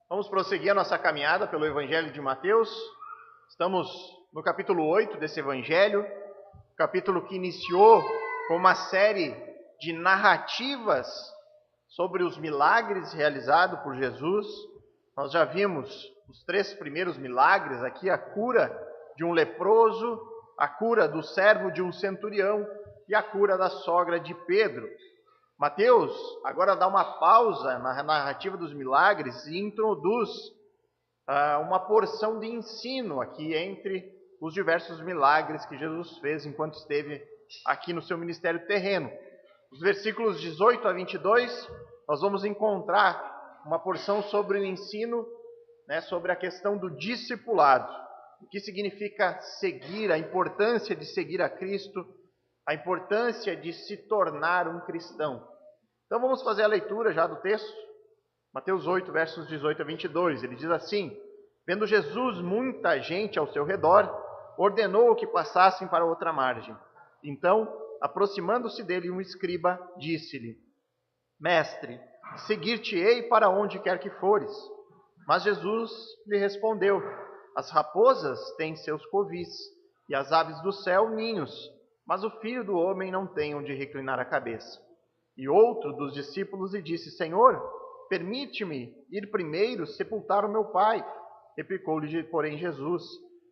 Vamos prosseguir a nossa caminhada pelo Evangelho de Mateus. Estamos no capítulo 8 desse Evangelho, capítulo que iniciou com uma série de narrativas sobre os milagres realizados por Jesus. Nós já vimos os 3 primeiros milagres aqui, a cura de um leproso, a cura do servo de um centurião e a cura da sogra de Pedro. Mateus agora dá uma pausa na narrativa dos milagres e introduz uma porção de ensino aqui entre os diversos milagres que Jesus fez enquanto esteve aqui no seu ministério terreno. Os versículos 18 a 22, nós vamos encontrar uma porção sobre o ensino, sobre a questão do discipulado. O que significa seguir, a importância de seguir a Cristo, a importância de se tornar um cristão. Então vamos fazer a leitura já do texto. Mateus 8, versos 18 a 22. Ele diz assim: Vendo Jesus muita gente ao seu redor, ordenou que passassem para outra margem. Então, aproximando-se dele um escriba, disse-lhe: Mestre, seguir-te-ei para onde quer que fores. Mas Jesus lhe respondeu: As raposas têm seus covis, e as aves do céu ninhos, mas o Filho do homem não tem onde reclinar a cabeça. E outro dos discípulos lhe disse: Senhor, permite-me ir primeiro sepultar o meu pai. Replicou-lhe, porém, Jesus: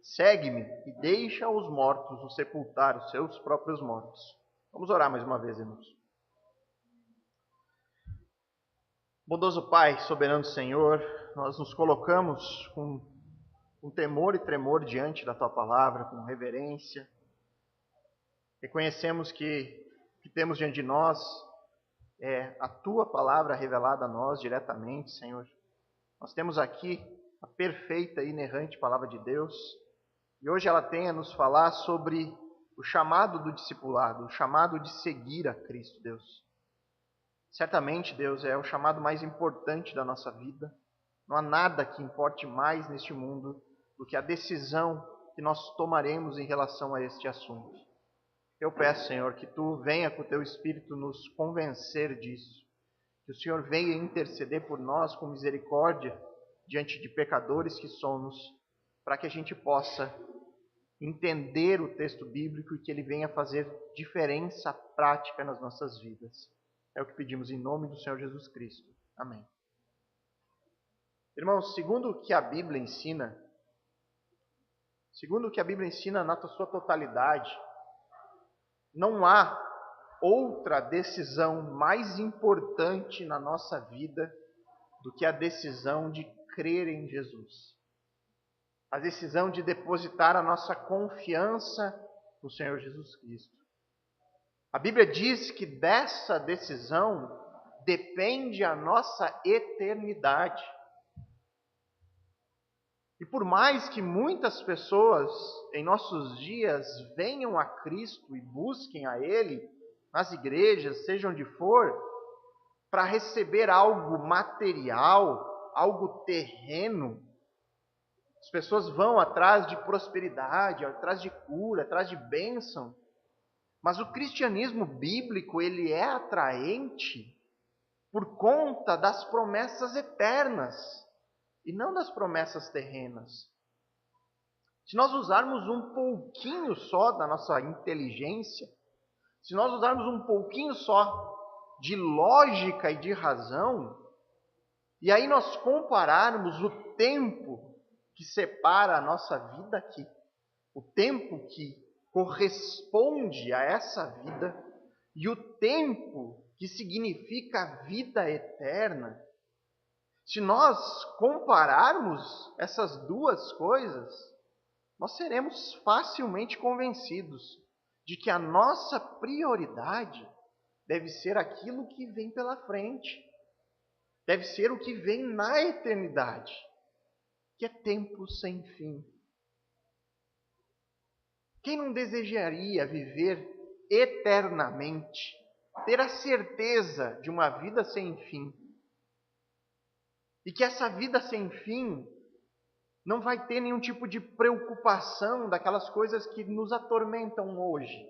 Segue-me e deixa os mortos o sepultar os seus próprios mortos. Vamos orar mais uma vez, irmãos. Bondoso Pai, soberano Senhor, nós nos colocamos com temor e tremor diante da Tua palavra, com reverência. Reconhecemos que o que temos diante de nós é a Tua palavra revelada a nós diretamente, Senhor. Nós temos aqui a perfeita e inerrante palavra de Deus, e hoje ela tem a nos falar sobre o chamado do discipulado, o chamado de seguir a Cristo, Deus. Certamente, Deus, é o chamado mais importante da nossa vida. Não há nada que importe mais neste mundo do que a decisão que nós tomaremos em relação a este assunto. Eu peço, Senhor, que Tu venha com o Teu Espírito nos convencer disso. Que o Senhor venha interceder por nós com misericórdia diante de pecadores que somos, para que a gente possa entender o texto bíblico e que ele venha fazer diferença prática nas nossas vidas. É o que pedimos em nome do Senhor Jesus Cristo. Amém. Irmãos, segundo o que a Bíblia ensina na sua totalidade, não há outra decisão mais importante na nossa vida do que a decisão de crer em Jesus. A decisão de depositar a nossa confiança no Senhor Jesus Cristo. A Bíblia diz que dessa decisão depende a nossa eternidade. E por mais que muitas pessoas em nossos dias venham a Cristo e busquem a Ele, nas igrejas, seja onde for, para receber algo material, algo terreno, as pessoas vão atrás de prosperidade, atrás de cura, atrás de bênção. Mas o cristianismo bíblico, ele é atraente por conta das promessas eternas e não das promessas terrenas. Se nós usarmos um pouquinho só da nossa inteligência, se nós usarmos um pouquinho só de lógica e de razão, e aí nós compararmos o tempo que separa a nossa vida aqui, o tempo que corresponde a essa vida e o tempo que significa a vida eterna, se nós compararmos essas duas coisas, nós seremos facilmente convencidos de que a nossa prioridade deve ser aquilo que vem pela frente, deve ser o que vem na eternidade, que é tempo sem fim. Quem não desejaria viver eternamente, ter a certeza de uma vida sem fim? E que essa vida sem fim não vai ter nenhum tipo de preocupação daquelas coisas que nos atormentam hoje.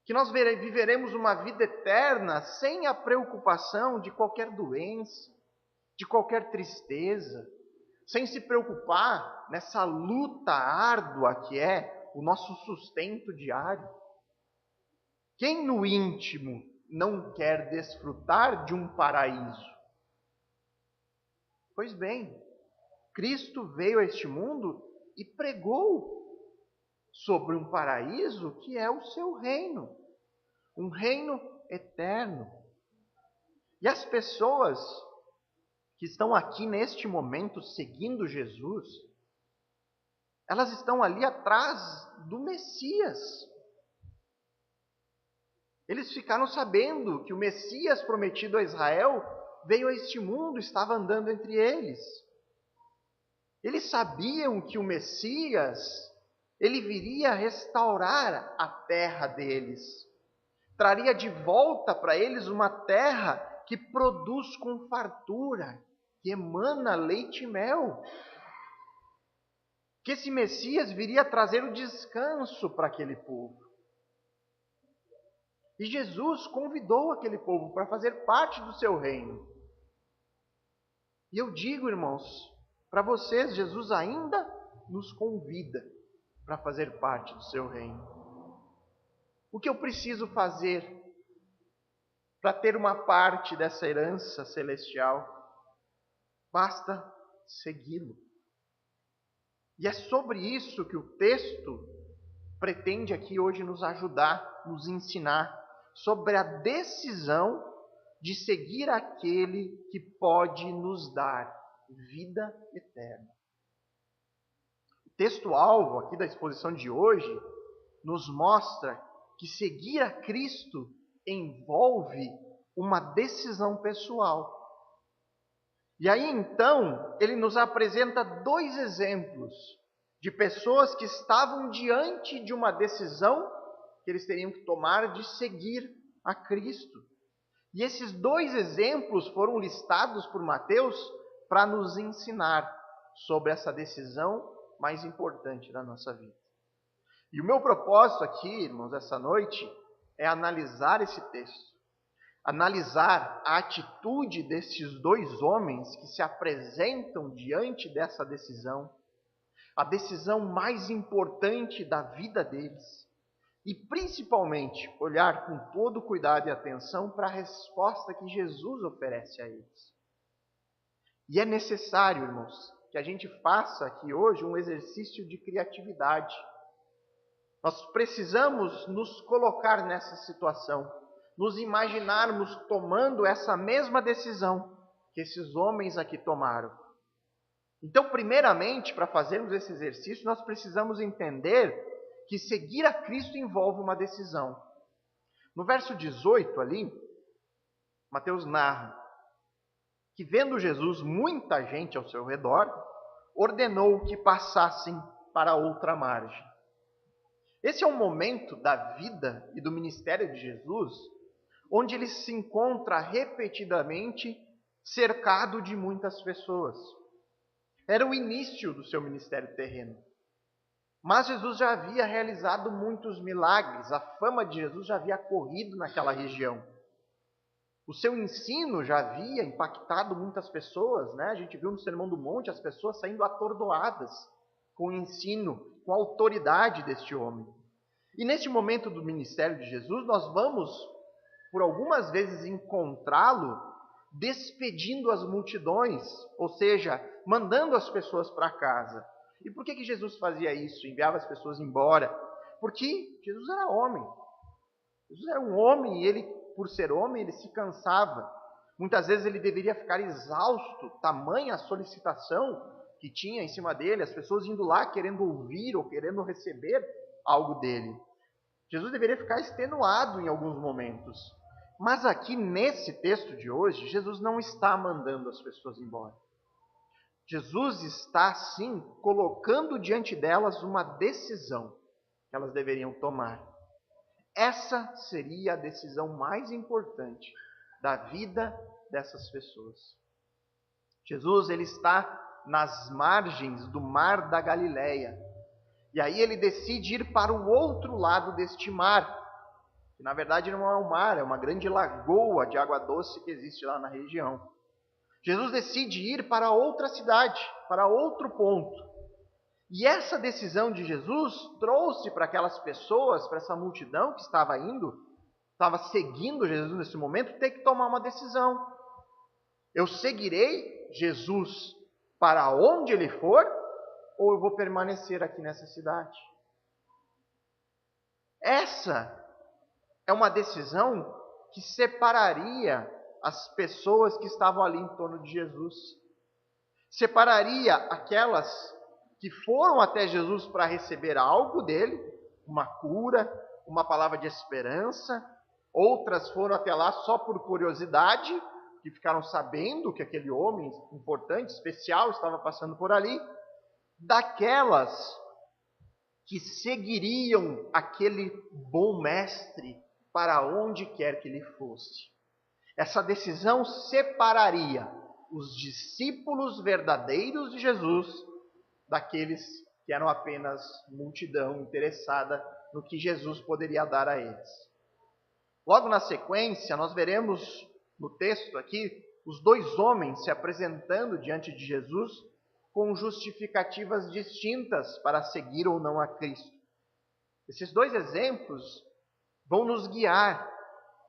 Que nós viveremos uma vida eterna sem a preocupação de qualquer doença, de qualquer tristeza, sem se preocupar nessa luta árdua que é o nosso sustento diário. Quem no íntimo não quer desfrutar de um paraíso? Pois bem, Cristo veio a este mundo e pregou sobre um paraíso que é o seu reino, um reino eterno. E as pessoas que estão aqui neste momento seguindo Jesus, elas estão ali atrás do Messias. Eles ficaram sabendo que o Messias prometido a Israel veio a este mundo, estava andando entre eles. Eles sabiam que o Messias, ele viria restaurar a terra deles. Traria de volta para eles uma terra que produz com fartura, que emana leite e mel. Que esse Messias viria trazer o descanso para aquele povo. E Jesus convidou aquele povo para fazer parte do seu reino. E eu digo, irmãos, para vocês, Jesus ainda nos convida para fazer parte do seu reino. O que eu preciso fazer para ter uma parte dessa herança celestial? Basta segui-lo. E é sobre isso que o texto pretende aqui hoje nos ajudar, nos ensinar, sobre a decisão de seguir aquele que pode nos dar vida eterna. O texto-alvo aqui da exposição de hoje nos mostra que seguir a Cristo envolve uma decisão pessoal. E aí então, ele nos apresenta dois exemplos de pessoas que estavam diante de uma decisão que eles teriam que tomar de seguir a Cristo. E esses dois exemplos foram listados por Mateus para nos ensinar sobre essa decisão mais importante da nossa vida. E o meu propósito aqui, irmãos, essa noite, é analisar esse texto. Analisar a atitude desses dois homens que se apresentam diante dessa decisão, a decisão mais importante da vida deles. E principalmente olhar com todo cuidado e atenção para a resposta que Jesus oferece a eles. E é necessário, irmãos, que a gente faça aqui hoje um exercício de criatividade. Nós precisamos nos colocar nessa situação, nos imaginarmos tomando essa mesma decisão que esses homens aqui tomaram. Então, primeiramente, para fazermos esse exercício, nós precisamos entender que seguir a Cristo envolve uma decisão. No verso 18 ali, Mateus narra que, vendo Jesus muita gente ao seu redor, ordenou que passassem para outra margem. Esse é um momento da vida e do ministério de Jesus, onde ele se encontra repetidamente cercado de muitas pessoas. Era o início do seu ministério terreno. Mas Jesus já havia realizado muitos milagres, a fama de Jesus já havia corrido naquela região. O seu ensino já havia impactado muitas pessoas, né? A gente viu no Sermão do Monte as pessoas saindo atordoadas com o ensino, com a autoridade deste homem. E neste momento do ministério de Jesus, nós vamos, por algumas vezes, encontrá-lo despedindo as multidões, ou seja, mandando as pessoas para casa. E por que Jesus fazia isso? Enviava as pessoas embora? Porque Jesus era homem. Jesus era um homem e ele, por ser homem, ele se cansava. Muitas vezes ele deveria ficar exausto, tamanha a solicitação que tinha em cima dele, as pessoas indo lá querendo ouvir ou querendo receber algo dele. Jesus deveria ficar extenuado em alguns momentos. Mas aqui nesse texto de hoje, Jesus não está mandando as pessoas embora. Jesus está, sim, colocando diante delas uma decisão que elas deveriam tomar. Essa seria a decisão mais importante da vida dessas pessoas. Jesus, ele está nas margens do mar da Galileia. E aí ele decide ir para o outro lado deste mar, que na verdade não é um mar, é uma grande lagoa de água doce que existe lá na região. Jesus decide ir para outra cidade, para outro ponto. E essa decisão de Jesus trouxe para aquelas pessoas, para essa multidão que estava seguindo Jesus nesse momento, ter que tomar uma decisão. Eu seguirei Jesus para onde ele for, ou eu vou permanecer aqui nessa cidade? Essa é uma decisão que separaria as pessoas que estavam ali em torno de Jesus. Separaria aquelas que foram até Jesus para receber algo dele, uma cura, uma palavra de esperança. Outras foram até lá só por curiosidade, que ficaram sabendo que aquele homem importante, especial, estava passando por ali. Daquelas que seguiriam aquele bom mestre para onde quer que ele fosse. Essa decisão separaria os discípulos verdadeiros de Jesus daqueles que eram apenas multidão interessada no que Jesus poderia dar a eles. Logo na sequência, nós veremos no texto aqui os dois homens se apresentando diante de Jesus com justificativas distintas para seguir ou não a Cristo. Esses dois exemplos vão nos guiar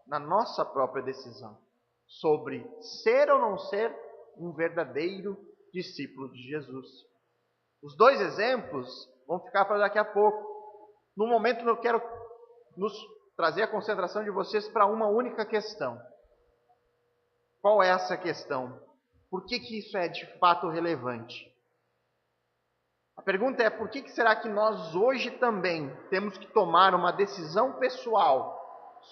na nossa própria decisão sobre ser ou não ser um verdadeiro discípulo de Jesus. Os dois exemplos vão ficar para daqui a pouco. No momento eu quero trazer a concentração de vocês para uma única questão. Qual é essa questão? Por que isso é de fato relevante? A pergunta é: por que será que nós hoje também temos que tomar uma decisão pessoal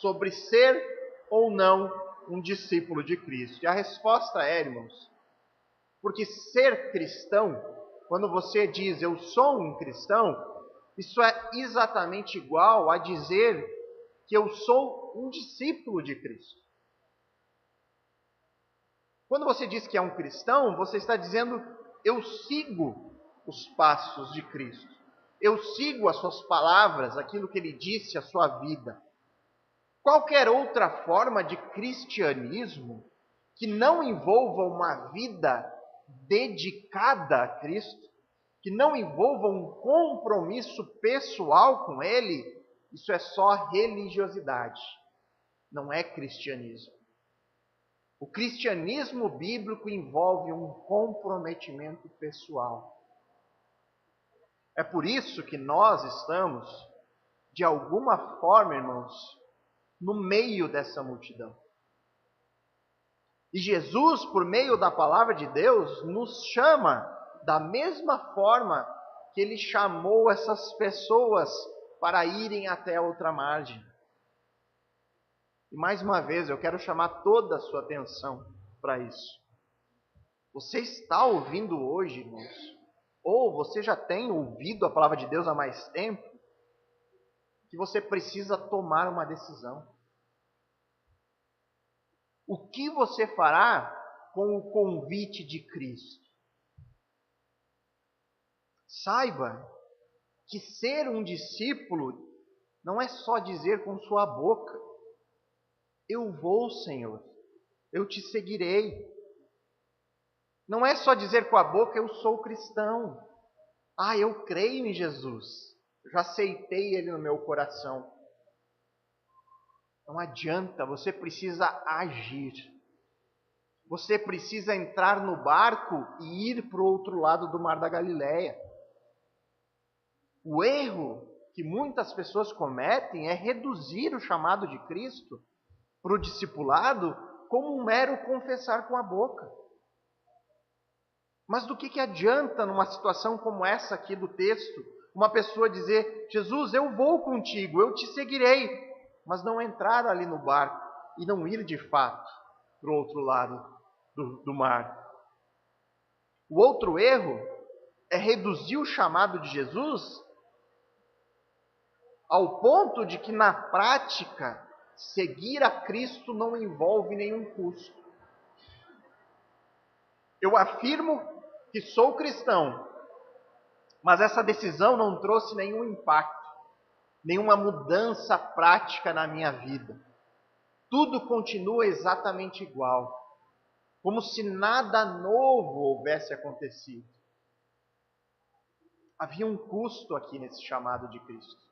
sobre ser ou não um discípulo de Cristo? E a resposta é, irmãos, porque ser cristão, quando você diz eu sou um cristão, isso é exatamente igual a dizer que eu sou um discípulo de Cristo. Quando você diz que é um cristão, você está dizendo eu sigo os passos de Cristo. Eu sigo as suas palavras, aquilo que ele disse, a sua vida. Qualquer outra forma de cristianismo que não envolva uma vida dedicada a Cristo, que não envolva um compromisso pessoal com Ele, isso é só religiosidade, não é cristianismo. O cristianismo bíblico envolve um comprometimento pessoal. É por isso que nós estamos, de alguma forma, irmãos, no meio dessa multidão. E Jesus, por meio da palavra de Deus, nos chama da mesma forma que ele chamou essas pessoas para irem até a outra margem. E mais uma vez, eu quero chamar toda a sua atenção para isso. Você está ouvindo hoje, irmãos, ou você já tem ouvido a palavra de Deus há mais tempo, que você precisa tomar uma decisão. O que você fará com o convite de Cristo? Saiba que ser um discípulo não é só dizer com sua boca: eu vou, Senhor, eu te seguirei. Não é só dizer com a boca: eu sou cristão. Eu creio em Jesus. Já aceitei Ele no meu coração. Não adianta, você precisa agir. Você precisa entrar no barco e ir para o outro lado do Mar da Galileia. O erro que muitas pessoas cometem é reduzir o chamado de Cristo para o discipulado como um mero confessar com a boca. Mas do que adianta numa situação como essa aqui do texto, uma pessoa dizer: Jesus, eu vou contigo, eu te seguirei, mas não entrar ali no barco e não ir de fato para o outro lado do mar? O outro erro é reduzir o chamado de Jesus ao ponto de que, na prática, seguir a Cristo não envolve nenhum custo. Eu afirmo que sou cristão, mas essa decisão não trouxe nenhum impacto, nenhuma mudança prática na minha vida. Tudo continua exatamente igual. como se nada novo houvesse acontecido. Havia um custo aqui nesse chamado de Cristo.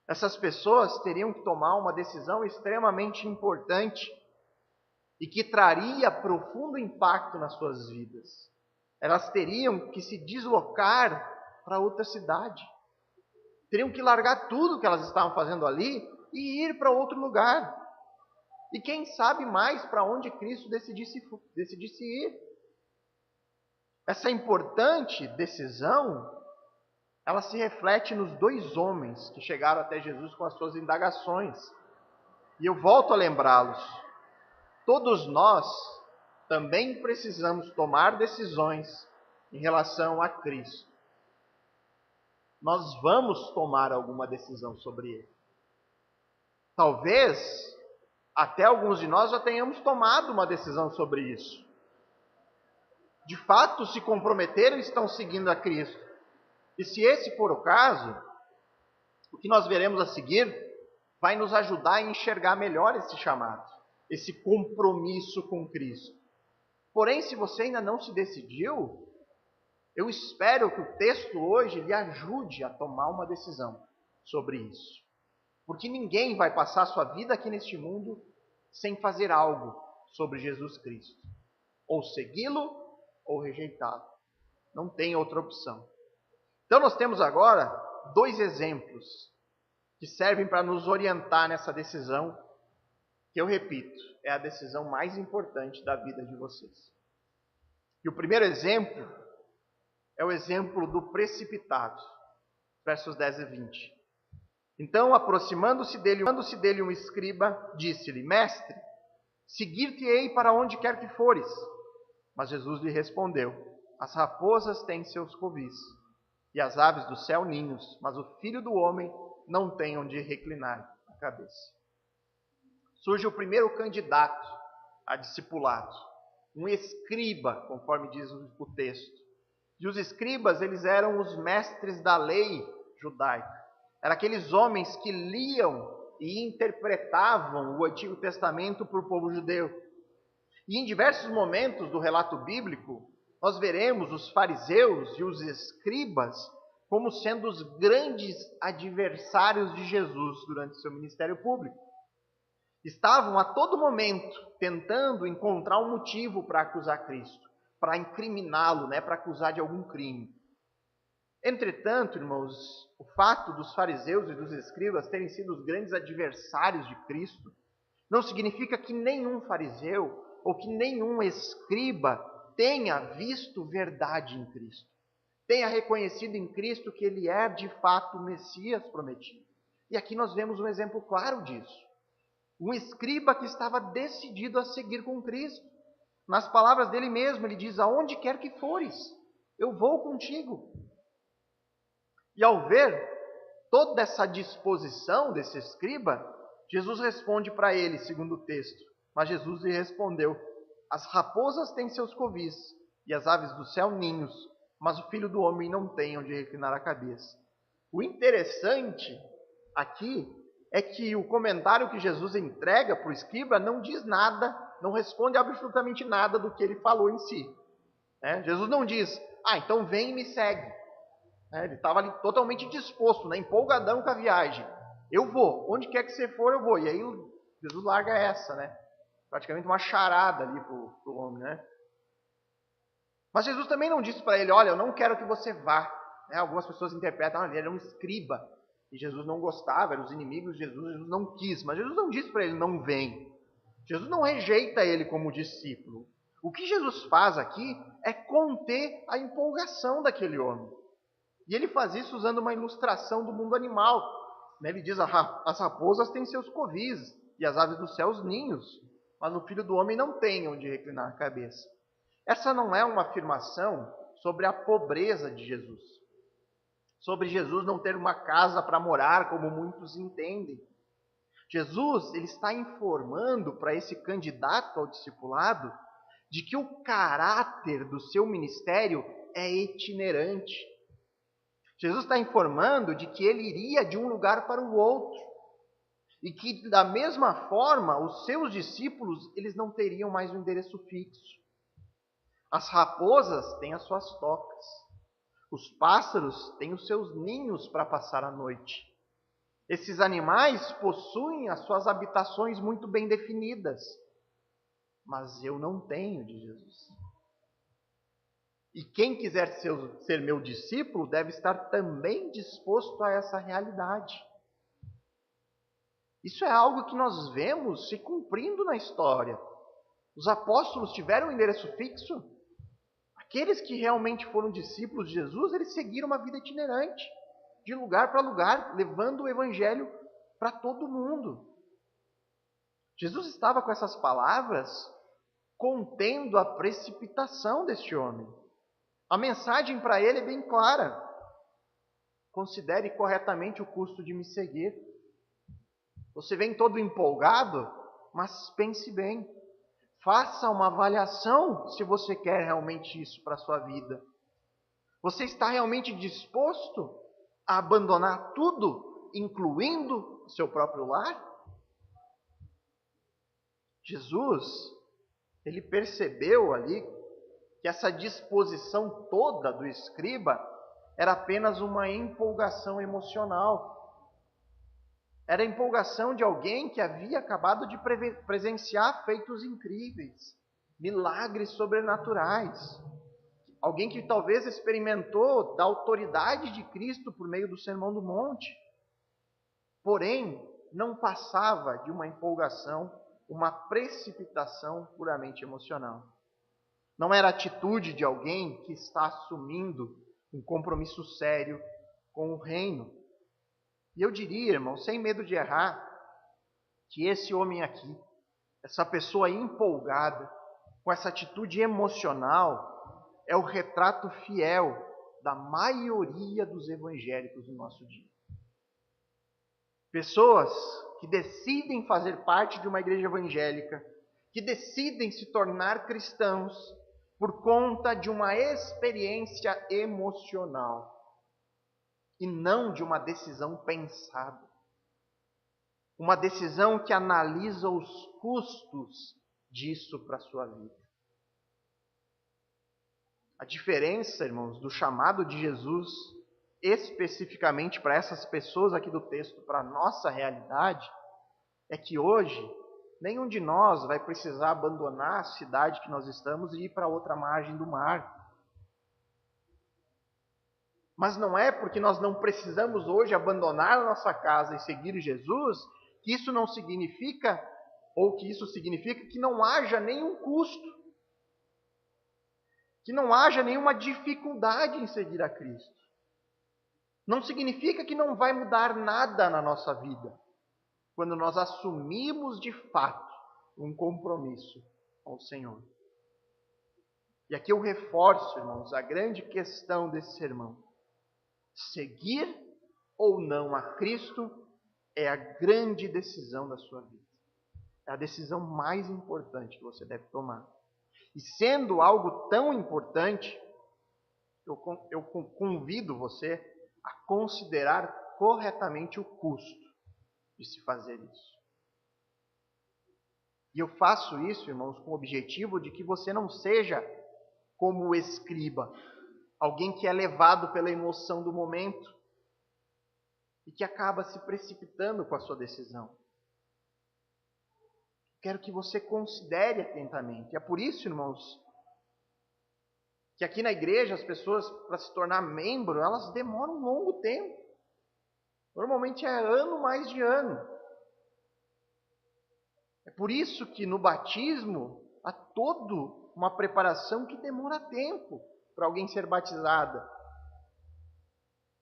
Essas pessoas teriam que tomar uma decisão extremamente importante e que traria profundo impacto nas suas vidas. Elas teriam que se deslocar para outra cidade. Teriam que largar tudo que elas estavam fazendo ali e ir para outro lugar. E quem sabe mais para onde Cristo decidisse ir. Essa importante decisão, ela se reflete nos dois homens que chegaram até Jesus com as suas indagações. E eu volto a lembrá-los. Todos nós também precisamos tomar decisões em relação a Cristo. Nós vamos tomar alguma decisão sobre Ele. Talvez até alguns de nós já tenhamos tomado uma decisão sobre isso. De fato, se comprometeram e estão seguindo a Cristo. E se esse for o caso, o que nós veremos a seguir vai nos ajudar a enxergar melhor esse chamado, esse compromisso com Cristo. Porém, se você ainda não se decidiu, eu espero que o texto hoje lhe ajude a tomar uma decisão sobre isso. Porque ninguém vai passar a sua vida aqui neste mundo sem fazer algo sobre Jesus Cristo. Ou segui-lo, ou rejeitá-lo. Não tem outra opção. Então nós temos agora dois exemplos que servem para nos orientar nessa decisão, que eu repito, é a decisão mais importante da vida de vocês. E o primeiro exemplo é o exemplo do precipitado, versos 10 e 20. Então, aproximando-se dele um escriba, disse-lhe: Mestre, seguir-te-ei para onde quer que fores. Mas Jesus lhe respondeu: As raposas têm seus covis, e as aves do céu ninhos, mas o Filho do Homem não tem onde reclinar a cabeça. Surge o primeiro candidato a discipulado, um escriba, conforme diz o texto. E os escribas, eles eram os mestres da lei judaica. Eram aqueles homens que liam e interpretavam o Antigo Testamento para o povo judeu. E em diversos momentos do relato bíblico, nós veremos os fariseus e os escribas como sendo os grandes adversários de Jesus durante seu ministério público. Estavam a todo momento tentando encontrar um motivo para acusar Cristo, para incriminá-lo, para acusar de algum crime. Entretanto, irmãos, o fato dos fariseus e dos escribas terem sido os grandes adversários de Cristo não significa que nenhum fariseu ou que nenhum escriba tenha visto verdade em Cristo, tenha reconhecido em Cristo que ele é de fato o Messias prometido. E aqui nós vemos um exemplo claro disso. Um escriba que estava decidido a seguir com Cristo. Nas palavras dele mesmo, ele diz: aonde quer que fores, eu vou contigo. E ao ver toda essa disposição desse escriba, Jesus responde para ele, segundo o texto. Mas Jesus lhe respondeu: as raposas têm seus covis, e as aves do céu ninhos, mas o Filho do Homem não tem onde reclinar a cabeça. O interessante aqui é que o comentário que Jesus entrega para o escriba não diz nada, não responde absolutamente nada do que ele falou em si. Jesus não diz: então vem e me segue. Ele estava ali totalmente disposto, empolgadão com a viagem. Eu vou, onde quer que você for, eu vou. E aí Jesus larga essa, praticamente uma charada ali para o homem. Mas Jesus também não disse para ele: olha, eu não quero que você vá. Algumas pessoas interpretam: ele era um escriba, e Jesus não gostava, eram os inimigos de Jesus, Jesus não quis. Mas Jesus não disse para ele: não vem. Jesus não rejeita ele como discípulo. O que Jesus faz aqui é conter a empolgação daquele homem. E ele faz isso usando uma ilustração do mundo animal. Ele diz: as raposas têm seus covis, e as aves do céu os ninhos, mas o Filho do Homem não tem onde reclinar a cabeça. Essa não é uma afirmação sobre a pobreza de Jesus, sobre Jesus não ter uma casa para morar, como muitos entendem. Jesus, ele está informando para esse candidato ao discipulado de que o caráter do seu ministério é itinerante. Jesus está informando de que ele iria de um lugar para o outro. E que, da mesma forma, os seus discípulos, eles não teriam mais um endereço fixo. As raposas têm as suas tocas. Os pássaros têm os seus ninhos para passar a noite. Esses animais possuem as suas habitações muito bem definidas. Mas eu não tenho, de Jesus. E quem quiser ser meu discípulo deve estar também disposto a essa realidade. Isso é algo que nós vemos se cumprindo na história. Os apóstolos tiveram um endereço fixo. Aqueles que realmente foram discípulos de Jesus, eles seguiram uma vida itinerante, de lugar para lugar, levando o evangelho para todo mundo. Jesus estava com essas palavras contendo a precipitação deste homem. A mensagem para ele é bem clara. Considere corretamente o custo de me seguir. Você vem todo empolgado, mas pense bem. Faça uma avaliação se você quer realmente isso para a sua vida. Você está realmente disposto a abandonar tudo, incluindo o seu próprio lar? Jesus, ele percebeu ali que essa disposição toda do escriba era apenas uma empolgação emocional. Era a empolgação de alguém que havia acabado de presenciar feitos incríveis, milagres sobrenaturais. Alguém que talvez experimentou da autoridade de Cristo por meio do Sermão do Monte. Porém, não passava de uma empolgação, uma precipitação puramente emocional. Não era a atitude de alguém que está assumindo um compromisso sério com o reino. E eu diria, irmão, sem medo de errar, que esse homem aqui, essa pessoa empolgada, com essa atitude emocional, é o retrato fiel da maioria dos evangélicos do nosso dia. Pessoas que decidem fazer parte de uma igreja evangélica, que decidem se tornar cristãos por conta de uma experiência emocional e não de uma decisão pensada. Uma decisão que analisa os custos disso para a sua vida. A diferença, irmãos, do chamado de Jesus, especificamente para essas pessoas aqui do texto, para a nossa realidade, é que hoje nenhum de nós vai precisar abandonar a cidade que nós estamos e ir para outra margem do mar. Mas não é porque nós não precisamos hoje abandonar a nossa casa e seguir Jesus, que isso não significa, ou que isso significa que não haja nenhum custo, que não haja nenhuma dificuldade em seguir a Cristo. Não significa que não vai mudar nada na nossa vida, quando nós assumimos de fato um compromisso com o Senhor. E aqui eu reforço, irmãos, a grande questão desse sermão. Seguir ou não a Cristo é a grande decisão da sua vida. É a decisão mais importante que você deve tomar. E sendo algo tão importante, eu convido você a considerar corretamente o custo de se fazer isso. E eu faço isso, irmãos, com o objetivo de que você não seja como o escriba, alguém que é levado pela emoção do momento e que acaba se precipitando com a sua decisão. Quero que você considere atentamente. É por isso, irmãos, que aqui na igreja as pessoas, para se tornar membro, elas demoram um longo tempo. Normalmente é ano mais de ano. É por isso que no batismo há toda uma preparação que demora tempo para alguém ser batizada.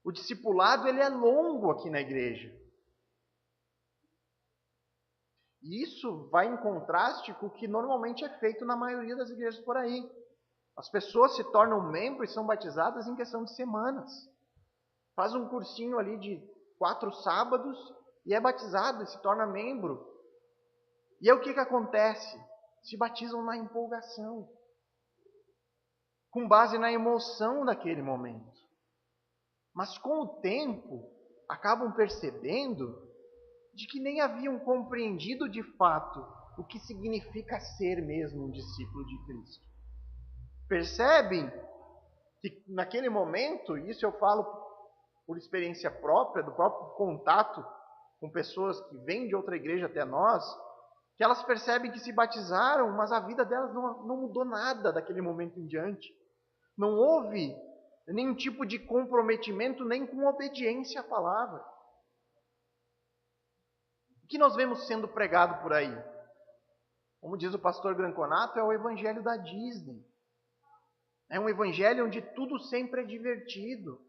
O discipulado ele é longo aqui na igreja. E isso vai em contraste com o que normalmente é feito na maioria das igrejas por aí. As pessoas se tornam membros e são batizadas em questão de semanas. Faz um cursinho ali de 4 sábados e é batizado e se torna membro. E aí o que acontece? Se batizam na empolgação, com base na emoção daquele momento. Mas com o tempo, acabam percebendo de que nem haviam compreendido de fato o que significa ser mesmo um discípulo de Cristo. Percebem que naquele momento, isso eu falo por experiência própria, do próprio contato com pessoas que vêm de outra igreja até nós, que elas percebem que se batizaram, mas a vida delas não mudou nada daquele momento em diante. Não houve nenhum tipo de comprometimento, nem com obediência à palavra. O que nós vemos sendo pregado por aí? Como diz o pastor Granconato, é o evangelho da Disney. É um evangelho onde tudo sempre é divertido,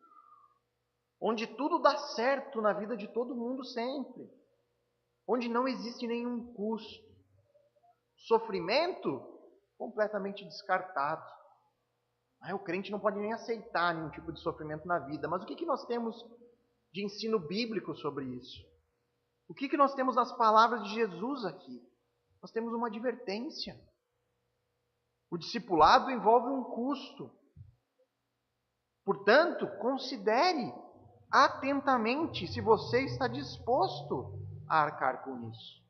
onde tudo dá certo na vida de todo mundo sempre, onde não existe nenhum custo. Sofrimento, completamente descartado. O crente não pode nem aceitar nenhum tipo de sofrimento na vida. Mas o que nós temos de ensino bíblico sobre isso? O que nós temos nas palavras de Jesus aqui? Nós temos uma advertência. O discipulado envolve um custo. Portanto, considere atentamente se você está disposto a arcar com isso.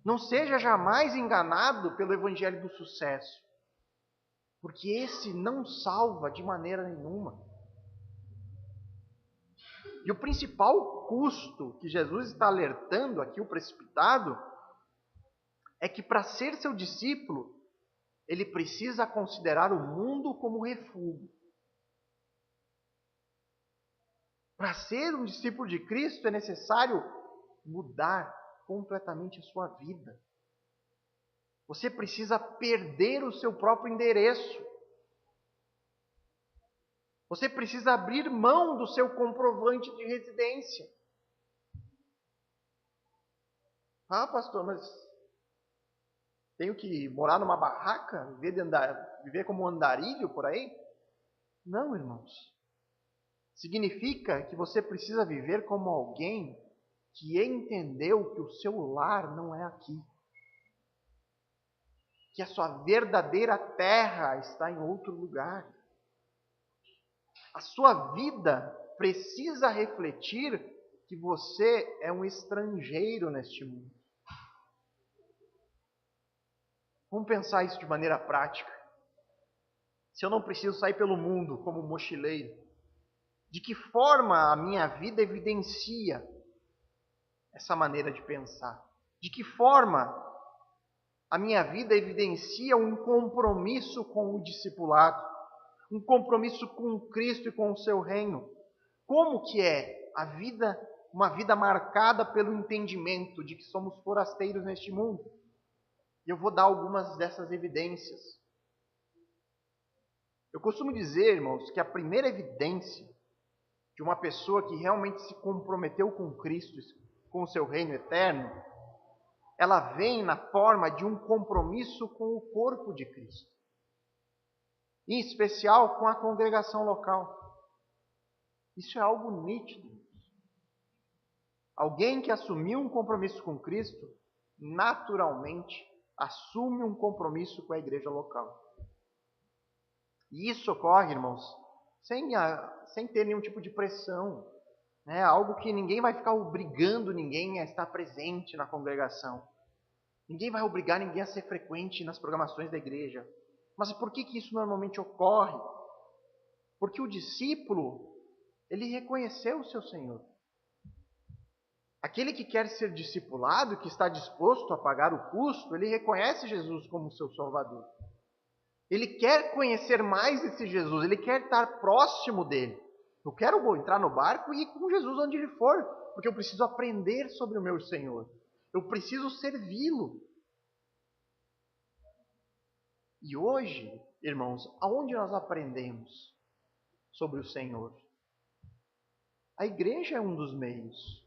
Não seja jamais enganado pelo evangelho do sucesso, porque esse não salva de maneira nenhuma. E o principal custo que Jesus está alertando aqui, o precipitado, é que para ser seu discípulo, ele precisa considerar o mundo como refúgio. Para ser um discípulo de Cristo é necessário mudar completamente a sua vida. Você precisa perder o seu próprio endereço. Você precisa abrir mão do seu comprovante de residência. Pastor, mas tenho que morar numa barraca? Viver como um andarilho por aí? Não, irmãos. Significa que você precisa viver como alguém que entendeu que o seu lar não é aqui. Que a sua verdadeira terra está em outro lugar. A sua vida precisa refletir que você é um estrangeiro neste mundo. Vamos pensar isso de maneira prática. Se eu não preciso sair pelo mundo como mochileiro, de que forma a minha vida evidencia essa maneira de pensar? De que forma a minha vida evidencia um compromisso com o discipulado? Um compromisso com Cristo e com o seu reino? Como que é a vida, uma vida marcada pelo entendimento de que somos forasteiros neste mundo? E eu vou dar algumas dessas evidências. Eu costumo dizer, irmãos, que a primeira evidência de uma pessoa que realmente se comprometeu com Cristo, com o seu reino eterno, ela vem na forma de um compromisso com o corpo de Cristo. Em especial com a congregação local. Isso é algo nítido. Alguém que assumiu um compromisso com Cristo, naturalmente assume um compromisso com a igreja local. E isso ocorre, irmãos, sem ter nenhum tipo de pressão. Algo que ninguém vai ficar obrigando ninguém a estar presente na congregação. Ninguém vai obrigar ninguém a ser frequente nas programações da igreja. Mas por que isso normalmente ocorre? Porque o discípulo, ele reconheceu o seu Senhor. Aquele que quer ser discipulado, que está disposto a pagar o custo, ele reconhece Jesus como seu Salvador. Ele quer conhecer mais esse Jesus, ele quer estar próximo dele. Eu quero entrar no barco e ir com Jesus onde ele for, porque eu preciso aprender sobre o meu Senhor. Eu preciso servi-lo. E hoje, irmãos, aonde nós aprendemos sobre o Senhor? A igreja é um dos meios.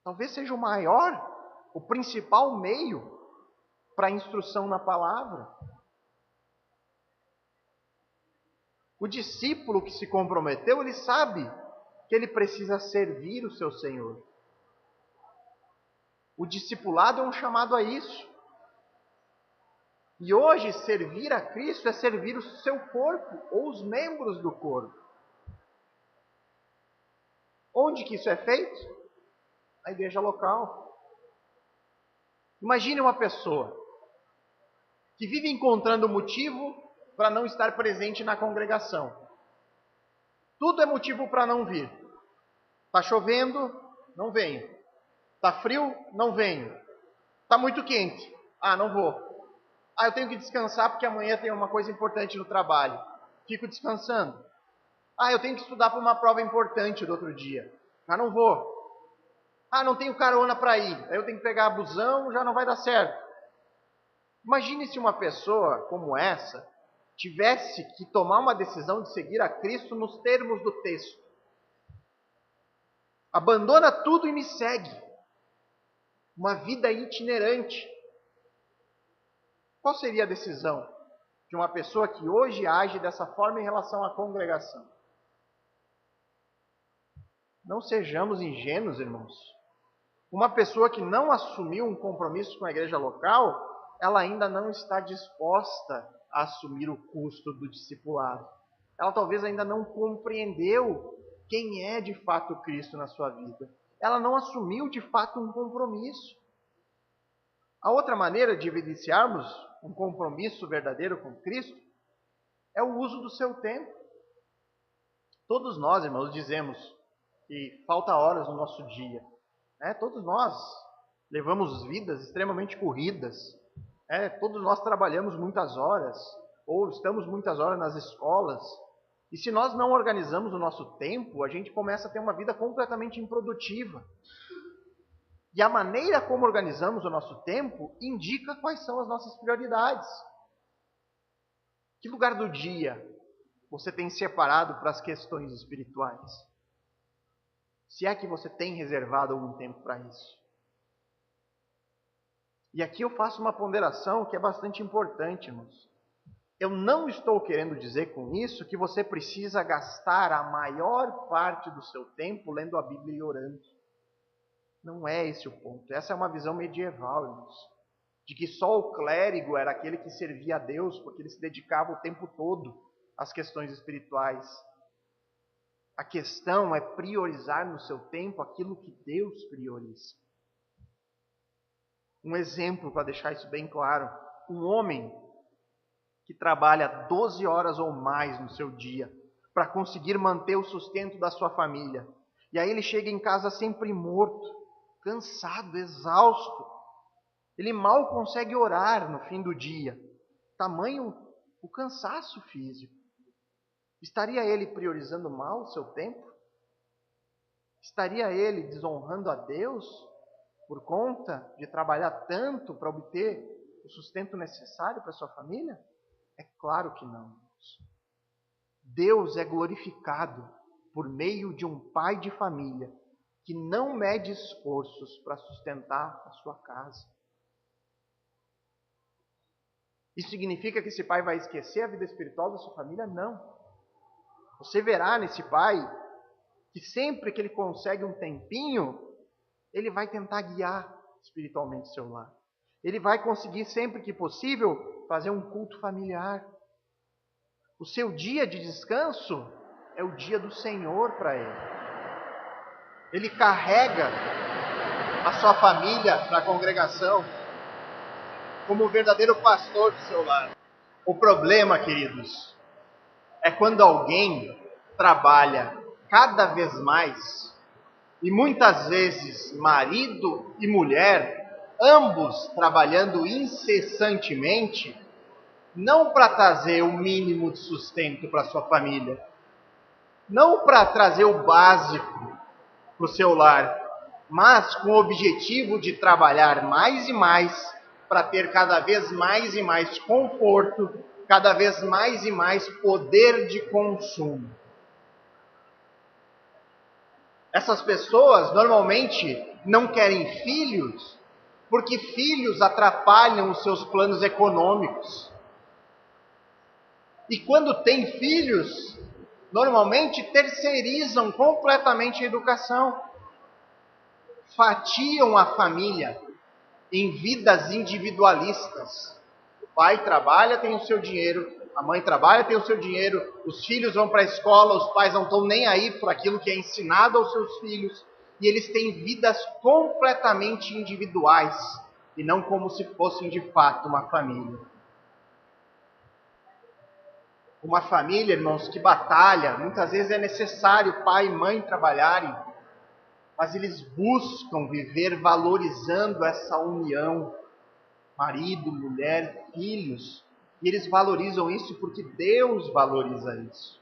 Talvez seja o maior, o principal meio para a instrução na palavra. O discípulo que se comprometeu, ele sabe que ele precisa servir o seu Senhor. O discipulado é um chamado a isso. E hoje, servir a Cristo é servir o seu corpo, ou os membros do corpo. Onde que isso é feito? Na igreja local. Imagine uma pessoa que vive encontrando motivo para não estar presente na congregação. Tudo é motivo para não vir. Está chovendo? Não venho. Está frio? Não venho. Está muito quente? Ah, não vou. Ah, eu tenho que descansar porque amanhã tem uma coisa importante no trabalho. Fico descansando. Ah, eu tenho que estudar para uma prova importante do outro dia. Já não vou. Ah, não tenho carona para ir. Aí eu tenho que pegar busão, já não vai dar certo. Imagine se uma pessoa como essa tivesse que tomar uma decisão de seguir a Cristo nos termos do texto. Abandona tudo e me segue. Uma vida itinerante. Qual seria a decisão de uma pessoa que hoje age dessa forma em relação à congregação? Não sejamos ingênuos, irmãos. Uma pessoa que não assumiu um compromisso com a igreja local, ela ainda não está disposta a assumir o custo do discipulado. Ela talvez ainda não compreendeu quem é de fato Cristo na sua vida. Ela não assumiu de fato um compromisso. A outra maneira de evidenciarmos um compromisso verdadeiro com Cristo é o uso do seu tempo. Todos nós, irmãos, dizemos que falta horas no nosso dia. Todos nós levamos vidas extremamente corridas. Todos nós trabalhamos muitas horas, ou estamos muitas horas nas escolas. E se nós não organizamos o nosso tempo, a gente começa a ter uma vida completamente improdutiva. E a maneira como organizamos o nosso tempo indica quais são as nossas prioridades. Que lugar do dia você tem separado para as questões espirituais? Se é que você tem reservado algum tempo para isso. E aqui eu faço uma ponderação que é bastante importante, irmãos. Eu não estou querendo dizer com isso que você precisa gastar a maior parte do seu tempo lendo a Bíblia e orando. Não é esse o ponto. Essa é uma visão medieval, irmãos. De que só o clérigo era aquele que servia a Deus, porque ele se dedicava o tempo todo às questões espirituais. A questão é priorizar no seu tempo aquilo que Deus prioriza. Um exemplo para deixar isso bem claro. Um homem que trabalha 12 horas ou mais no seu dia para conseguir manter o sustento da sua família. E aí ele chega em casa sempre morto, cansado, exausto. Ele mal consegue orar no fim do dia. Tamanho o cansaço físico. Estaria ele priorizando mal o seu tempo? Estaria ele desonrando a Deus por conta de trabalhar tanto para obter o sustento necessário para sua família? É claro que não. Deus é glorificado por meio de um pai de família que não mede esforços para sustentar a sua casa. Isso significa que esse pai vai esquecer a vida espiritual da sua família? Não. Você verá nesse pai que sempre que ele consegue um tempinho, ele vai tentar guiar espiritualmente seu lar. Ele vai conseguir sempre que possível fazer um culto familiar. O seu dia de descanso é o dia do Senhor para ele. Ele carrega a sua família para a congregação como o verdadeiro pastor do seu lar. O problema, queridos, é quando alguém trabalha cada vez mais e muitas vezes marido e mulher, ambos trabalhando incessantemente, não para trazer o mínimo de sustento para sua família, não para trazer o básico para o seu lar, mas com o objetivo de trabalhar mais e mais para ter cada vez mais e mais conforto, cada vez mais e mais poder de consumo. Essas pessoas normalmente não querem filhos, porque filhos atrapalham os seus planos econômicos. E quando têm filhos, normalmente terceirizam completamente a educação. Fatiam a família em vidas individualistas. O pai trabalha, tem o seu dinheiro, A mãe trabalha, tem o seu dinheiro, os filhos vão para a escola, os pais não estão nem aí por aquilo que é ensinado aos seus filhos, e eles têm vidas completamente individuais, e não como se fossem de fato uma família. Uma família, irmãos, que batalha, muitas vezes é necessário pai e mãe trabalharem, mas eles buscam viver valorizando essa união, marido, mulher, filhos, e eles valorizam isso porque Deus valoriza isso.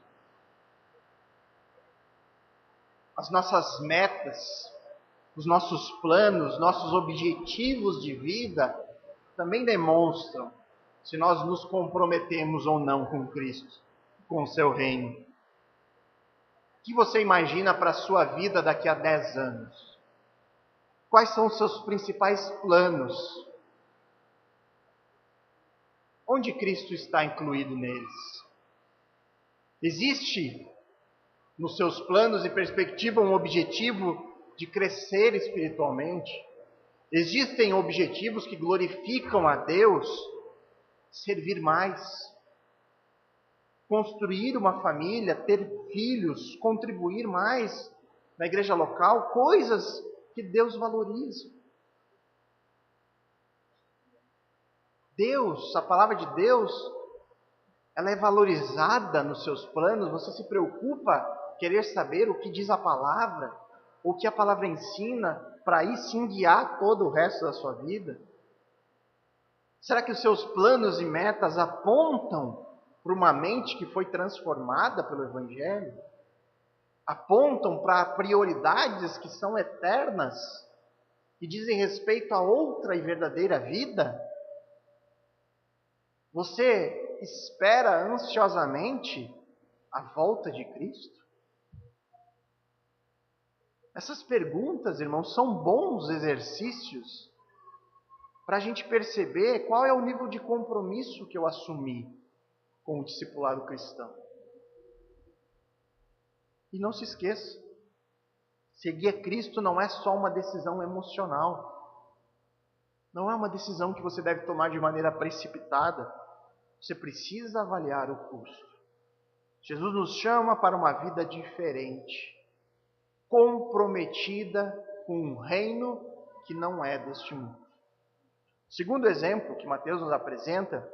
As nossas metas, os nossos planos, nossos objetivos de vida também demonstram se nós nos comprometemos ou não com Cristo, com o seu reino. O que você imagina para a sua vida daqui a 10 anos? Quais são os seus principais planos? Onde Cristo está incluído neles? Existe nos seus planos e perspectiva um objetivo de crescer espiritualmente? Existem objetivos que glorificam a Deus? Servir mais, construir uma família, ter filhos, contribuir mais na igreja local, coisas que Deus valoriza. Deus, a palavra de Deus, ela é valorizada nos seus planos. Você se preocupa querer saber o que diz a palavra, o que a palavra ensina, para aí sim guiar todo o resto da sua vida? Será que os seus planos e metas apontam para uma mente que foi transformada pelo Evangelho? Apontam para prioridades que são eternas e dizem respeito a outra e verdadeira vida? Você espera ansiosamente a volta de Cristo? Essas perguntas, irmãos, são bons exercícios para a gente perceber qual é o nível de compromisso que eu assumi com o discipulado cristão. E não se esqueça, seguir a Cristo não é só uma decisão emocional. Não é uma decisão que você deve tomar de maneira precipitada. Você precisa avaliar o custo. Jesus nos chama para uma vida diferente, comprometida com um reino que não é deste mundo. O segundo exemplo que Mateus nos apresenta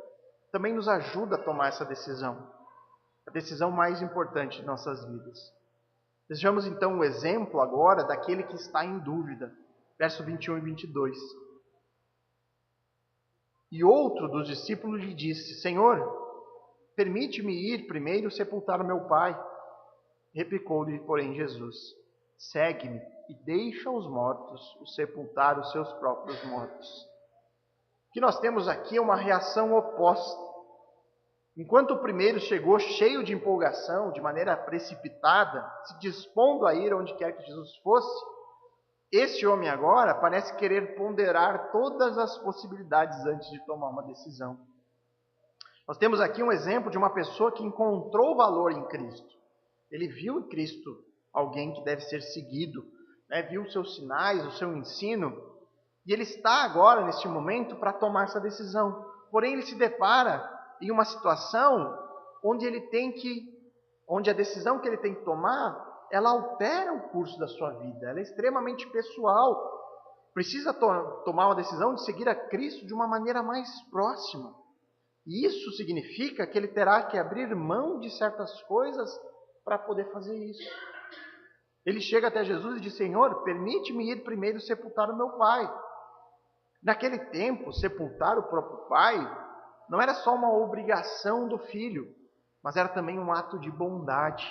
também nos ajuda a tomar essa decisão, a decisão mais importante de nossas vidas. Vejamos então o exemplo agora daquele que está em dúvida. Verso 21 e 22. E outro dos discípulos lhe disse: Senhor, permite-me ir primeiro sepultar o meu pai. Replicou-lhe, porém, Jesus: Segue-me e deixa os mortos o sepultar os seus próprios mortos. O que nós temos aqui é uma reação oposta. Enquanto o primeiro chegou cheio de empolgação, de maneira precipitada, se dispondo a ir onde quer que Jesus fosse, este homem agora parece querer ponderar todas as possibilidades antes de tomar uma decisão. Nós temos aqui um exemplo de uma pessoa que encontrou valor em Cristo. Ele viu em Cristo alguém que deve ser seguido, viu os seus sinais, o seu ensino, e ele está agora, neste momento, para tomar essa decisão. Porém, ele se depara em uma situação onde a decisão que ele tem que tomar, ela altera o curso da sua vida, ela é extremamente pessoal. Precisa tomar uma decisão de seguir a Cristo de uma maneira mais próxima. E isso significa que ele terá que abrir mão de certas coisas para poder fazer isso. Ele chega até Jesus e diz: Senhor, permite-me ir primeiro sepultar o meu pai. Naquele tempo, sepultar o próprio pai não era só uma obrigação do filho, mas era também um ato de bondade.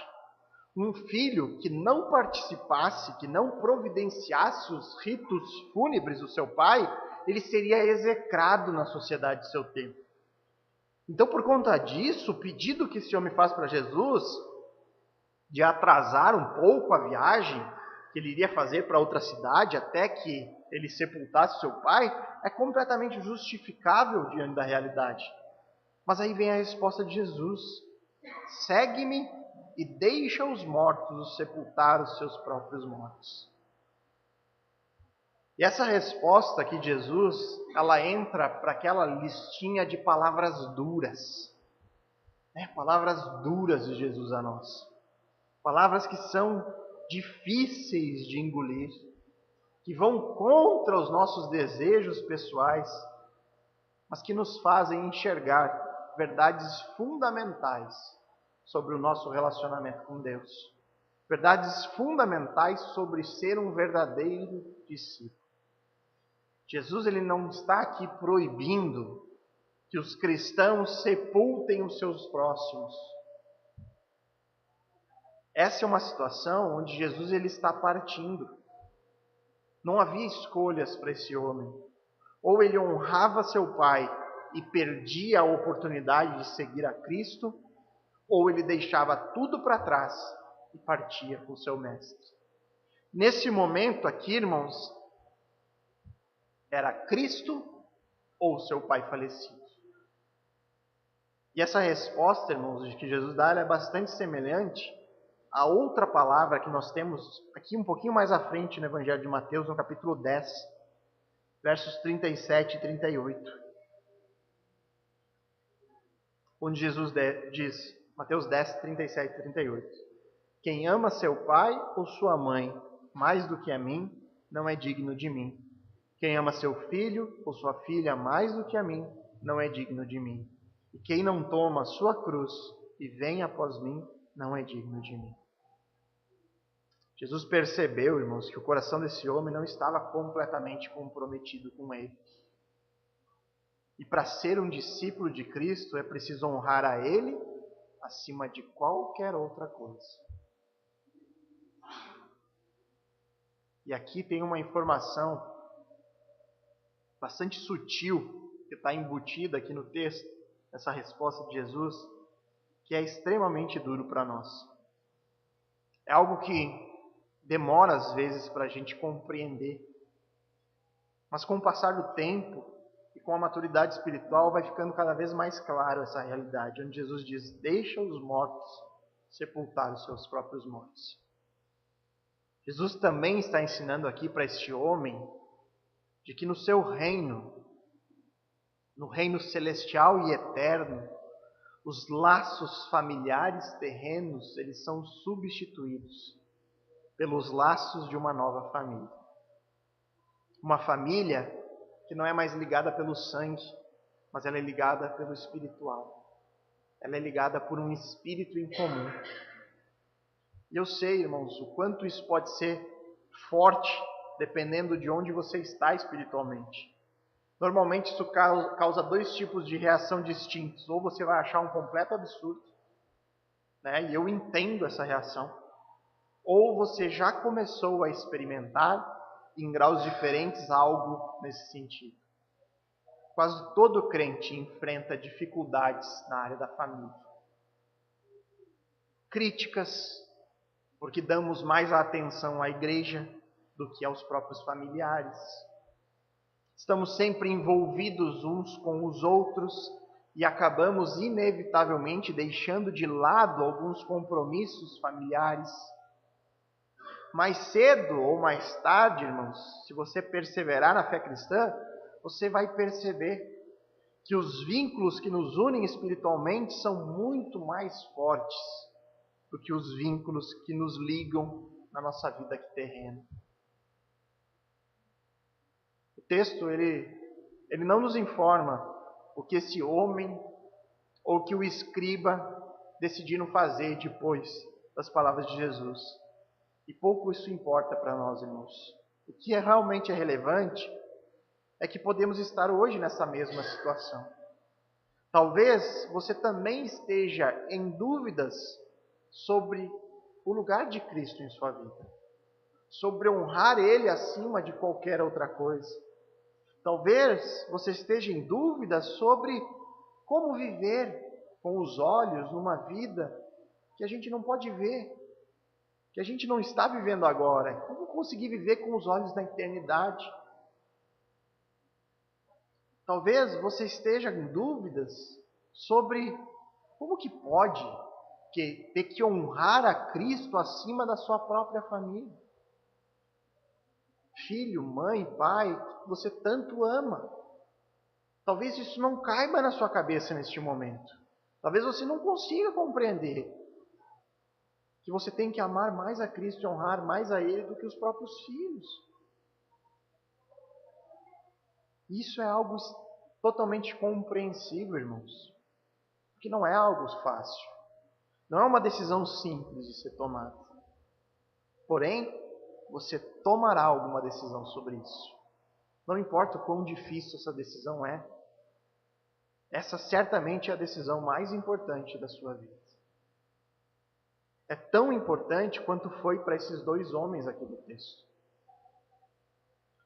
Um filho que não participasse, que não providenciasse os ritos fúnebres do seu pai, ele seria execrado na sociedade do seu tempo. Então, por conta disso, o pedido que esse homem faz para Jesus de atrasar um pouco a viagem que ele iria fazer para outra cidade até que ele sepultasse seu pai, é completamente justificável diante da realidade. Mas aí vem a resposta de Jesus: segue-me e deixa os mortos sepultar os seus próprios mortos. E essa resposta aqui de Jesus, ela entra para aquela listinha de palavras duras. Palavras duras de Jesus a nós. Palavras que são difíceis de engolir, que vão contra os nossos desejos pessoais, mas que nos fazem enxergar verdades fundamentais sobre o nosso relacionamento com Deus. Verdades fundamentais sobre ser um verdadeiro discípulo. Jesus, ele não está aqui proibindo que os cristãos sepultem os seus próximos. Essa é uma situação onde Jesus ele está partindo. Não havia escolhas para esse homem. Ou ele honrava seu pai e perdia a oportunidade de seguir a Cristo, ou ele deixava tudo para trás e partia com o seu mestre. Nesse momento aqui, irmãos, era Cristo ou seu pai falecido. E essa resposta, irmãos, que Jesus dá, é bastante semelhante a outra palavra que nós temos aqui um pouquinho mais à frente no Evangelho de Mateus, no capítulo 10, versos 37 e 38. Onde Jesus diz, Mateus 10, 37 e 38. Quem ama seu pai ou sua mãe mais do que a mim, não é digno de mim. Quem ama seu filho ou sua filha mais do que a mim, não é digno de mim. E quem não toma a sua cruz e vem após mim, não é digno de mim. Jesus percebeu, irmãos, que o coração desse homem não estava completamente comprometido com ele. E para ser um discípulo de Cristo, é preciso honrar a ele acima de qualquer outra coisa. E aqui tem uma informação bastante sutil que está embutida aqui no texto, essa resposta de Jesus, que é extremamente duro para nós. É algo que demora às vezes para a gente compreender. Mas com o passar do tempo e com a maturidade espiritual vai ficando cada vez mais claro essa realidade, onde Jesus diz, deixa os mortos sepultar os seus próprios mortos. Jesus também está ensinando aqui para este homem de que no seu reino, no reino celestial e eterno, os laços familiares terrenos, eles são substituídos pelos laços de uma nova família. Uma família que não é mais ligada pelo sangue, mas ela é ligada pelo espiritual. Ela é ligada por um espírito em comum. E eu sei, irmãos, o quanto isso pode ser forte, dependendo de onde você está espiritualmente. Normalmente isso causa dois tipos de reação distintos. Ou você vai achar um completo absurdo, e eu entendo essa reação. Ou você já começou a experimentar, em graus diferentes, algo nesse sentido. Quase todo crente enfrenta dificuldades na área da família. Críticas, porque damos mais atenção à igreja do que aos próprios familiares. Estamos sempre envolvidos uns com os outros e acabamos inevitavelmente deixando de lado alguns compromissos familiares. Mais cedo ou mais tarde, irmãos, se você perseverar na fé cristã, você vai perceber que os vínculos que nos unem espiritualmente são muito mais fortes do que os vínculos que nos ligam na nossa vida aqui terrena. O texto, ele não nos informa o que esse homem ou que o escriba decidiram fazer depois das palavras de Jesus. E pouco isso importa para nós, irmãos. O que realmente é relevante é que podemos estar hoje nessa mesma situação. Talvez você também esteja em dúvidas sobre o lugar de Cristo em sua vida, sobre honrar Ele acima de qualquer outra coisa. Talvez você esteja em dúvida sobre como viver com os olhos numa vida que a gente não pode ver, que a gente não está vivendo agora. Como conseguir viver com os olhos da eternidade? Talvez você esteja em dúvidas sobre como que pode ter que honrar a Cristo acima da sua própria família. Filho, mãe, pai, que você tanto ama. Talvez isso não caiba na sua cabeça neste momento. Talvez você não consiga compreender que você tem que amar mais a Cristo e honrar mais a Ele do que os próprios filhos. Isso é algo totalmente compreensível, irmãos. Porque não é algo fácil. Não é uma decisão simples de ser tomada. Porém, você tomará alguma decisão sobre isso. Não importa o quão difícil essa decisão é. Essa certamente é a decisão mais importante da sua vida. É tão importante quanto foi para esses dois homens aqui do texto.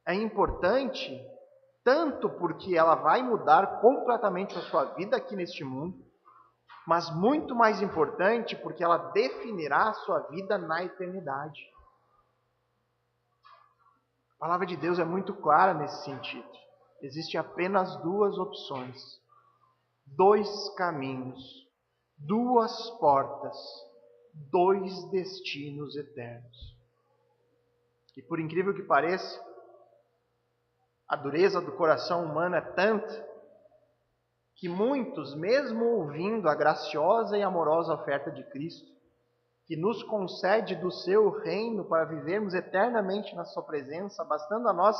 É importante tanto porque ela vai mudar completamente a sua vida aqui neste mundo, mas muito mais importante porque ela definirá a sua vida na eternidade. A palavra de Deus é muito clara nesse sentido. Existem apenas duas opções, dois caminhos, duas portas, dois destinos eternos. E por incrível que pareça, a dureza do coração humano é tanta que muitos, mesmo ouvindo a graciosa e amorosa oferta de Cristo, que nos concede do seu reino para vivermos eternamente na sua presença, bastando a nós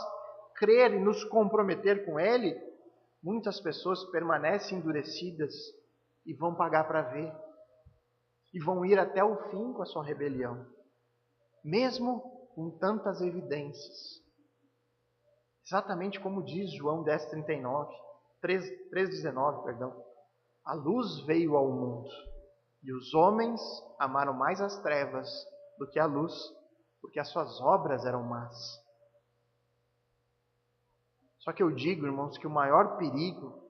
crer e nos comprometer com Ele, muitas pessoas permanecem endurecidas e vão pagar para ver. E vão ir até o fim com a sua rebelião, mesmo com tantas evidências. Exatamente como diz João 3,19, perdão. A luz veio ao mundo, e os homens amaram mais as trevas do que a luz, porque as suas obras eram más. Só que eu digo, irmãos, que o maior perigo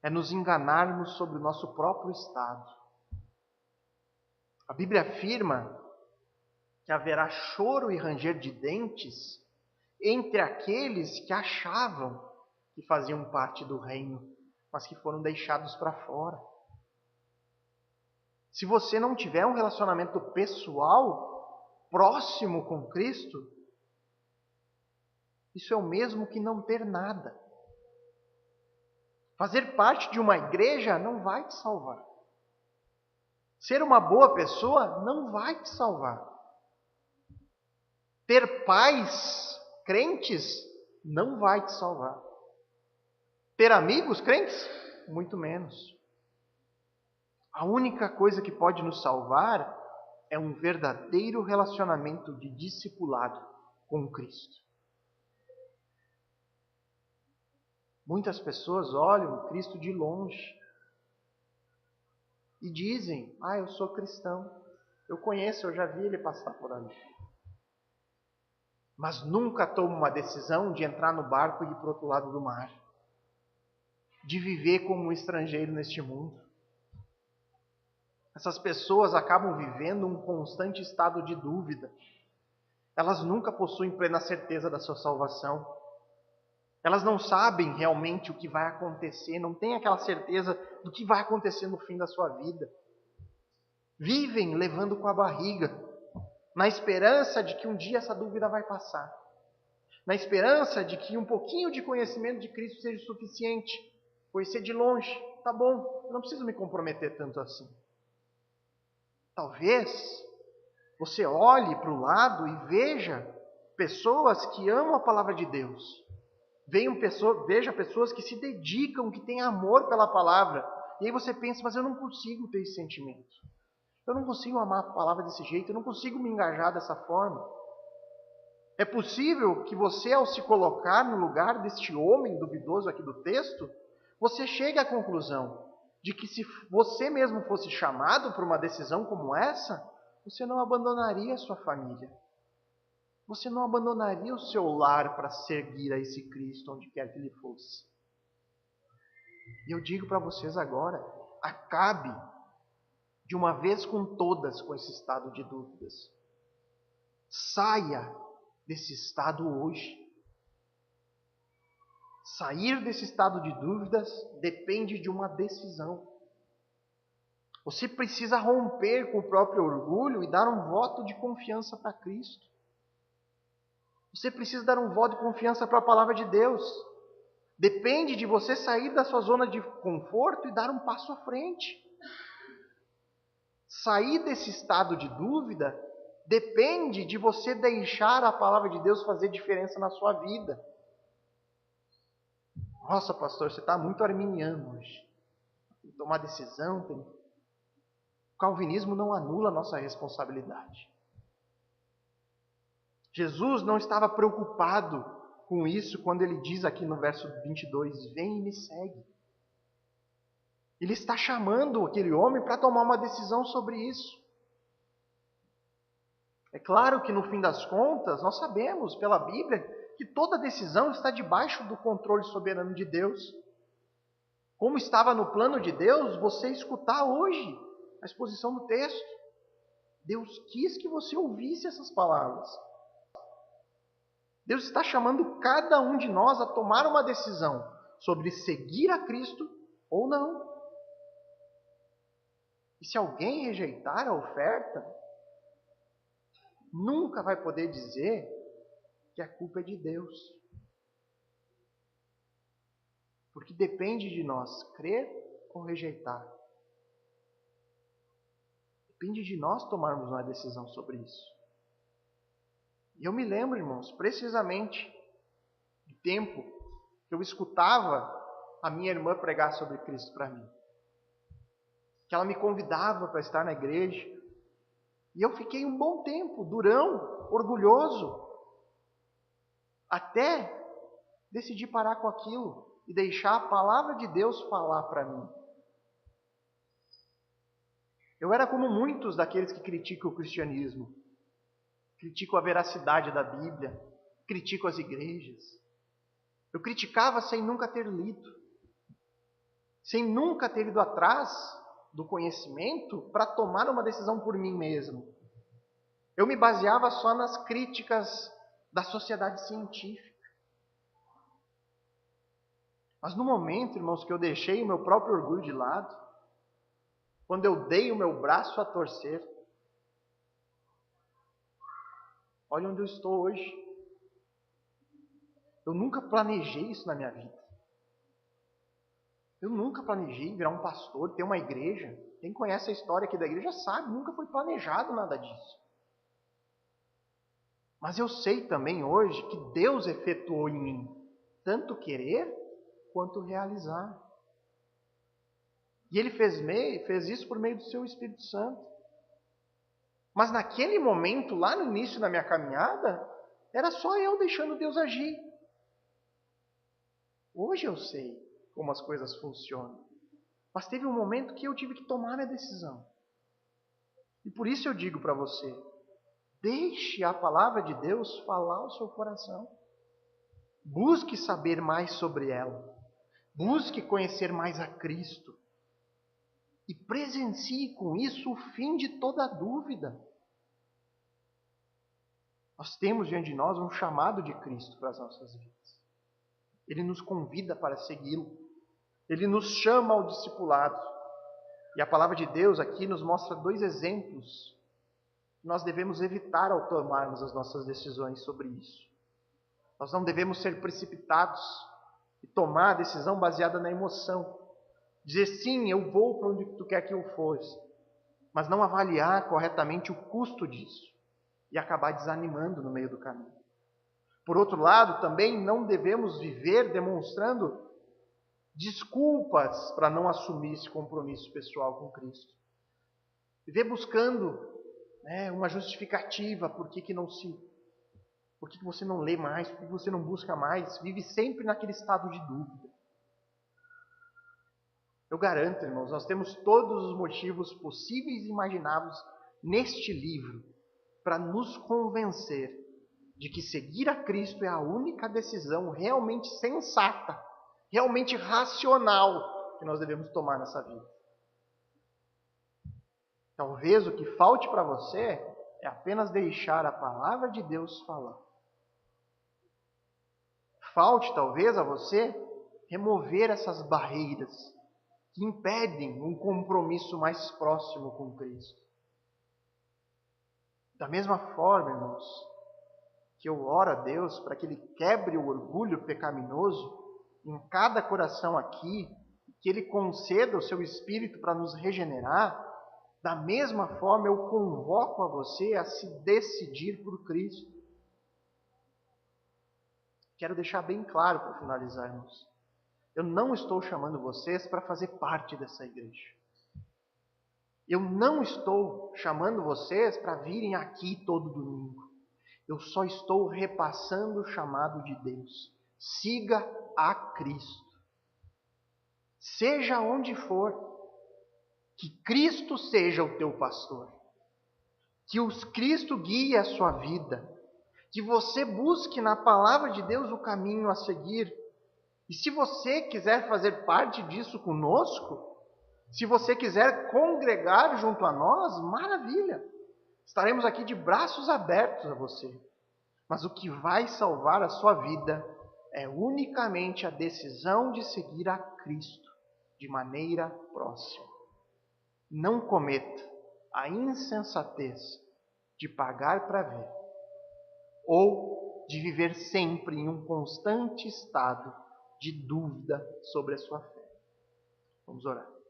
é nos enganarmos sobre o nosso próprio estado. A Bíblia afirma que haverá choro e ranger de dentes entre aqueles que achavam que faziam parte do reino, mas que foram deixados para fora. Se você não tiver um relacionamento pessoal próximo com Cristo, isso é o mesmo que não ter nada. Fazer parte de uma igreja não vai te salvar. Ser uma boa pessoa não vai te salvar. Ter pais crentes não vai te salvar. Ter amigos crentes? Muito menos. A única coisa que pode nos salvar é um verdadeiro relacionamento de discipulado com Cristo. Muitas pessoas olham Cristo de longe e dizem: eu sou cristão, eu conheço, eu já vi ele passar por ali. Mas nunca tomam uma decisão de entrar no barco e ir para o outro lado do mar, de viver como um estrangeiro neste mundo. Essas pessoas acabam vivendo um constante estado de dúvida. Elas nunca possuem plena certeza da sua salvação. Elas não sabem realmente o que vai acontecer, não têm aquela certeza do que vai acontecer no fim da sua vida. Vivem levando com a barriga, na esperança de que um dia essa dúvida vai passar. Na esperança de que um pouquinho de conhecimento de Cristo seja suficiente. Conhecer de longe, tá bom, eu não preciso me comprometer tanto assim. Talvez você olhe para o lado e veja pessoas que amam a palavra de Deus. Veja pessoas que se dedicam, que têm amor pela palavra. E aí você pensa: mas eu não consigo ter esse sentimento. Eu não consigo amar a palavra desse jeito, eu não consigo me engajar dessa forma. É possível que você, ao se colocar no lugar deste homem duvidoso aqui do texto, você chegue à conclusão de que se você mesmo fosse chamado por uma decisão como essa, você não abandonaria a sua família. Você não abandonaria o seu lar para seguir a esse Cristo onde quer que ele fosse. E eu digo para vocês agora, acabe de uma vez com todas com esse estado de dúvidas. Saia desse estado hoje. Sair desse estado de dúvidas depende de uma decisão. Você precisa romper com o próprio orgulho e dar um voto de confiança para Cristo. Você precisa dar um voto de confiança para a palavra de Deus. Depende de você sair da sua zona de conforto e dar um passo à frente. Sair desse estado de dúvida depende de você deixar a palavra de Deus fazer diferença na sua vida. Nossa, pastor, você está muito arminiano hoje. Tem que tomar decisão. O calvinismo não anula a nossa responsabilidade. Jesus não estava preocupado com isso quando ele diz aqui no verso 22, vem e me segue. Ele está chamando aquele homem para tomar uma decisão sobre isso. É claro que no fim das contas, nós sabemos pela Bíblia que toda decisão está debaixo do controle soberano de Deus. Como estava no plano de Deus, você escutar hoje a exposição do texto. Deus quis que você ouvisse essas palavras. Deus está chamando cada um de nós a tomar uma decisão sobre seguir a Cristo ou não. E se alguém rejeitar a oferta, nunca vai poder dizer que a culpa é de Deus. Porque depende de nós crer ou rejeitar. Depende de nós tomarmos uma decisão sobre isso. E eu me lembro, irmãos, precisamente do tempo que eu escutava a minha irmã pregar sobre Cristo para mim. Que ela me convidava para estar na igreja. E eu fiquei um bom tempo, durão, orgulhoso, até decidir parar com aquilo e deixar a palavra de Deus falar para mim. Eu era como muitos daqueles que criticam o cristianismo. Critico a veracidade da Bíblia, critico as igrejas. Eu criticava sem nunca ter lido, sem nunca ter ido atrás do conhecimento para tomar uma decisão por mim mesmo. Eu me baseava só nas críticas da sociedade científica. Mas no momento, irmãos, que eu deixei o meu próprio orgulho de lado, quando eu dei o meu braço a torcer, olha onde eu estou hoje. Eu nunca planejei isso na minha vida. Eu nunca planejei virar um pastor, ter uma igreja. Quem conhece a história aqui da igreja sabe, nunca foi planejado nada disso. Mas eu sei também hoje que Deus efetuou em mim tanto querer quanto realizar. E Ele fez isso por meio do seu Espírito Santo. Mas naquele momento, lá no início da minha caminhada, era só eu deixando Deus agir. Hoje eu sei como as coisas funcionam. Mas teve um momento que eu tive que tomar a decisão. E por isso eu digo para você, deixe a palavra de Deus falar ao seu coração. Busque saber mais sobre ela. Busque conhecer mais a Cristo. E presencie com isso o fim de toda dúvida. Nós temos diante de nós um chamado de Cristo para as nossas vidas. Ele nos convida para segui-lo. Ele nos chama ao discipulado. E a palavra de Deus aqui nos mostra dois exemplos que nós devemos evitar ao tomarmos as nossas decisões sobre isso. Nós não devemos ser precipitados e tomar a decisão baseada na emoção. Dizer sim, eu vou para onde tu quer que eu fosse, mas não avaliar corretamente o custo disso e acabar desanimando no meio do caminho. Por outro lado, também não devemos viver demonstrando desculpas para não assumir esse compromisso pessoal com Cristo. Viver buscando uma justificativa por que você não lê mais, por que você não busca mais, vive sempre naquele estado de dúvida. Eu garanto, irmãos, nós temos todos os motivos possíveis e imagináveis neste livro para nos convencer de que seguir a Cristo é a única decisão realmente sensata, realmente racional que nós devemos tomar nessa vida. Talvez o que falte para você é apenas deixar a palavra de Deus falar. Falte talvez a você remover essas barreiras que impedem um compromisso mais próximo com Cristo. Da mesma forma, irmãos, que eu oro a Deus para que Ele quebre o orgulho pecaminoso em cada coração aqui, que Ele conceda o seu Espírito para nos regenerar, da mesma forma eu convoco a você a se decidir por Cristo. Quero deixar bem claro para finalizarmos. Eu não estou chamando vocês para fazer parte dessa igreja. Eu não estou chamando vocês para virem aqui todo domingo. Eu só estou repassando o chamado de Deus. Siga a Cristo. Seja onde for, que Cristo seja o teu pastor. Que o Cristo guie a sua vida. Que você busque na palavra de Deus o caminho a seguir. E se você quiser fazer parte disso conosco, se você quiser congregar junto a nós, maravilha. Estaremos aqui de braços abertos a você. Mas o que vai salvar a sua vida é unicamente a decisão de seguir a Cristo de maneira próxima. Não cometa a insensatez de pagar para ver ou de viver sempre em um constante estado de dúvida sobre a sua fé. Vamos orar.